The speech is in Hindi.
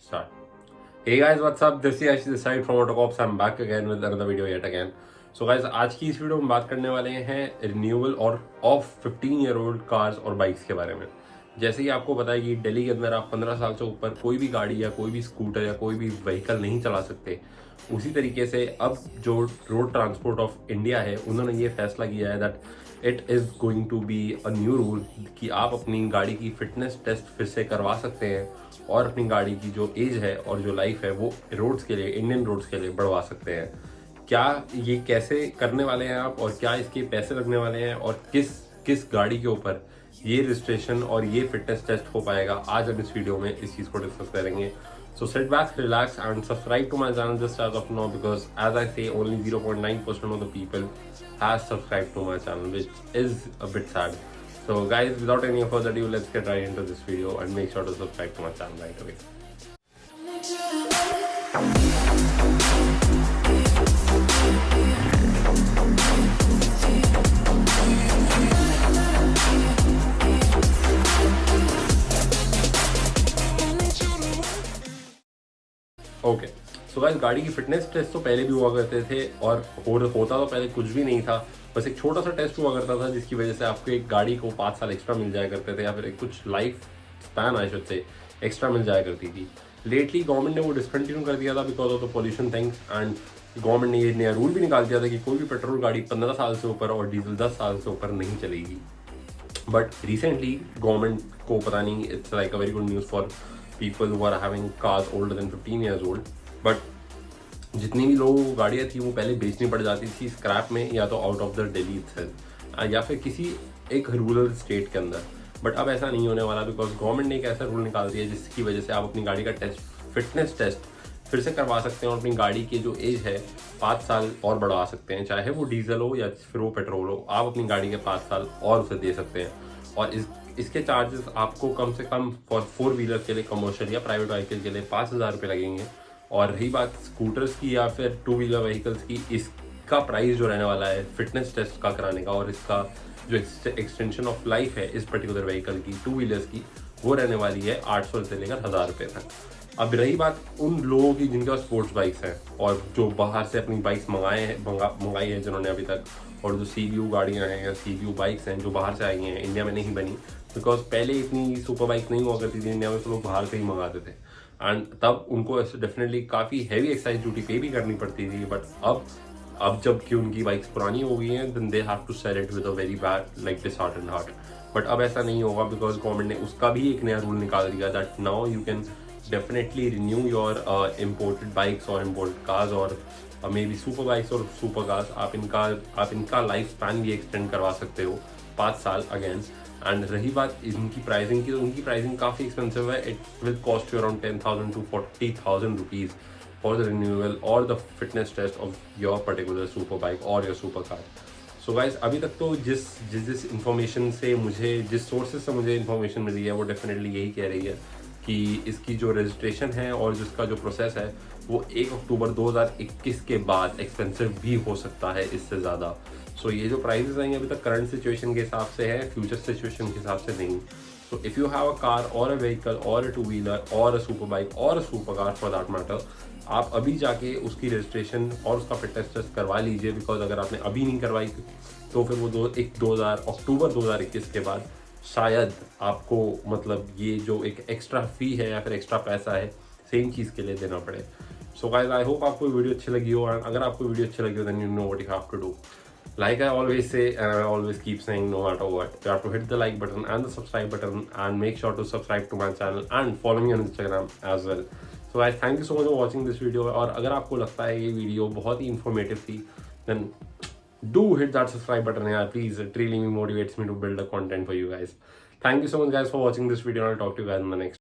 Start. Hey guys, what's up? This is Yash this side from Autocops. I'm back again with another video yet again. So guys, आज की इस वीडियो में बात करने वाले हैं रिन्यूअल और ऑफ 15-year-old कार्स और बाइक्स के बारे में। जैसे कि आपको पता है कि दिल्ली के अंदर आप 15 साल से ऊपर कोई भी गाड़ी या कोई भी स्कूटर या कोई भी व्हीकल नहीं चला सकते। उसी तरीके से अब जो रोड ट्रांसपोर्ट ऑफ इंडिया है उन्होंने ये फैसला किया है that it is going to be a new rule कि आप अपनी गाड़ी की फिटनेस टेस्ट फिर से करवा सकते हैं और अपनी गाड़ी की जो एज है और जो लाइफ है वो रोड्स के लिए, इंडियन रोड्स के लिए बढ़वा सकते हैं। क्या ये कैसे करने वाले हैं आप और क्या इसके पैसे लगने वाले हैं और किस किस गाड़ी के ऊपर ये रजिस्ट्रेशन और ये फिटनेस टेस्ट हो पाएगा, आज हम इस वीडियो में इस चीज़ को डिस्कस करेंगे। So sit back, relax and subscribe to my channel just as of now because as I say only 0.9% of the people has subscribed to my channel, which is a bit sad. So guys, without any further ado, let's get right into this video and make sure to subscribe to my channel right away. Okay so guys, गाड़ी की फिटनेस टेस्ट तो पहले भी हुआ करते थे और होता तो पहले कुछ भी नहीं था, बस एक छोटा सा टेस्ट हुआ करता था जिसकी वजह से आपको एक गाड़ी को 5 साल एक्स्ट्रा मिल जाया करते थे या फिर एक कुछ life span I should say extra मिल जाया करती थी। लेटली गवर्नमेंट ने वो डिसकंटिन्यू कर दिया था because of the pollution things and government ने ये नया रूल भी निकाल दिया था कि कोई भी पेट्रोल गाड़ी 15 साल से ऊपर और डीजल 10 साल से ऊपर नहीं चलेगी। बट रिसेंटली गवर्नमेंट को पता नहीं, it's like a very good news for people who are having cars older than 15 years old, but जितनी भी लोगों को गाड़ियाँ थी वो पहले बेचनी पड़ जाती थी स्क्रैप में या तो out of the Delhi itself या फिर किसी एक रूरल स्टेट के अंदर। बट अब ऐसा नहीं होने वाला बिकॉज गवर्नमेंट ने एक ऐसा रूल निकाल दिया जिसकी वजह से आप अपनी गाड़ी का फिटनेस टेस्ट फिर से करवा सकते हैं और अपनी गाड़ी की जो एज है 5 साल और बढ़वा सकते हैं, चाहे वो डीजल हो या फिर वो पेट्रोल हो। आप अपनी गाड़ी के 5 साल और उसे दे सकते हैं और इसके चार्जेस आपको कम से कम फॉर 4 व्हीलर के लिए, कमर्शियल या प्राइवेट व्हीकल के लिए 5,000 रुपये लगेंगे। और रही बात स्कूटर्स की या फिर 2 व्हीलर व्हीकल्स की, इसका प्राइस जो रहने वाला है फिटनेस टेस्ट का कराने का और इसका जो एक्सटेंशन ऑफ लाइफ है इस पर्टिकुलर व्हीकल की 2 व्हीलर्स की, वो रहने वाली है 800 से लेकर 1,000 रुपये तक। अब रही बात उन लोगों की जिनके पास स्पोर्ट्स बाइक्स हैं और जो बाहर से अपनी बाइक्स मंगाई हैं जिन्होंने अभी तक, और जो CBU गाड़ियाँ हैं या CBU बाइक्स हैं जो बाहर से आई हैं, इंडिया में नहीं बनी बिकॉज पहले इतनी सुपर बाइक नहीं हुआ करती थी इंडिया में, तो लोग बाहर से ही मंगाते थे एंड तब उनको डेफिनेटली काफ़ी हैवी एक्साइज ड्यूटी पे भी करनी पड़ती थी। बट अब जबकि उनकी बाइक्स पुरानी हो गई हैं then they have to sell it with a very bad like disheartened heart. But अब ऐसा नहीं होगा बिकॉज गवर्नमेंट ने उसका भी एक नया रूल निकाल दिया that now you can definitely renew your imported bikes और इम्पोर्टेड कार्स और मे बी सुपर बाइक्स और सुपर कार्स। आप इनका लाइफ स्पैन भी एक्सटेंड करवा सकते हो 5 साल अगेन। एंड रही बात इनकी प्राइसिंग की, तो उनकी प्राइसिंग काफ़ी एक्सपेंसिव है। It will cost you around 10,000 to 40,000 rupees for the renewal और the fitness test of your particular super bike और your super car. So guys, अभी तक तो जिस इन्फॉर्मेशन से मुझे, जिस सोर्सेज से मुझे इन्फॉर्मेशन मिली है वो डेफिनेटली यही कह रही है कि इसकी जो रजिस्ट्रेशन है और जिसका जो प्रोसेस है वो 1 अक्टूबर 2021 के बाद एक्सपेंसिव भी हो सकता है इससे ज़्यादा। सो ये जो प्राइसेस आएंगे अभी तक करंट सिचुएशन के हिसाब से है, फ्यूचर सिचुएशन के हिसाब से नहीं। So if you have a car और अ व्हीकल और अ 2 व्हीलर और अ सुपर बाइक और a super car for that matter, आप अभी जाके उसकी रजिस्ट्रेशन और उसका फिटनेस टेस्ट करवा लीजिए बिकॉज अगर आपने अभी नहीं करवाई तो फिर वो अक्टूबर 2021 के बाद शायद आपको मतलब ये जो एक एक्स्ट्रा फी है या फिर एक्स्ट्रा पैसा है सेम चीज़ के लिए देना पड़े। सो गाइस, आई होप आपको वीडियो अच्छी लगी हो और अगर आपको वीडियो अच्छी लगी हो then you know what you have to do. Like I always say and I always keep saying, no matter what, you have to hit the like button and the subscribe button and make sure to subscribe to my channel and follow me on Instagram as well. So guys, thank you so much for watching this video और अगर आपको लगता है ये वीडियो बहुत ही informative थी then do hit that subscribe button यार please, it really motivates me to build a content for you guys. Thank you so much guys for watching this video and I'll talk to you guys in the next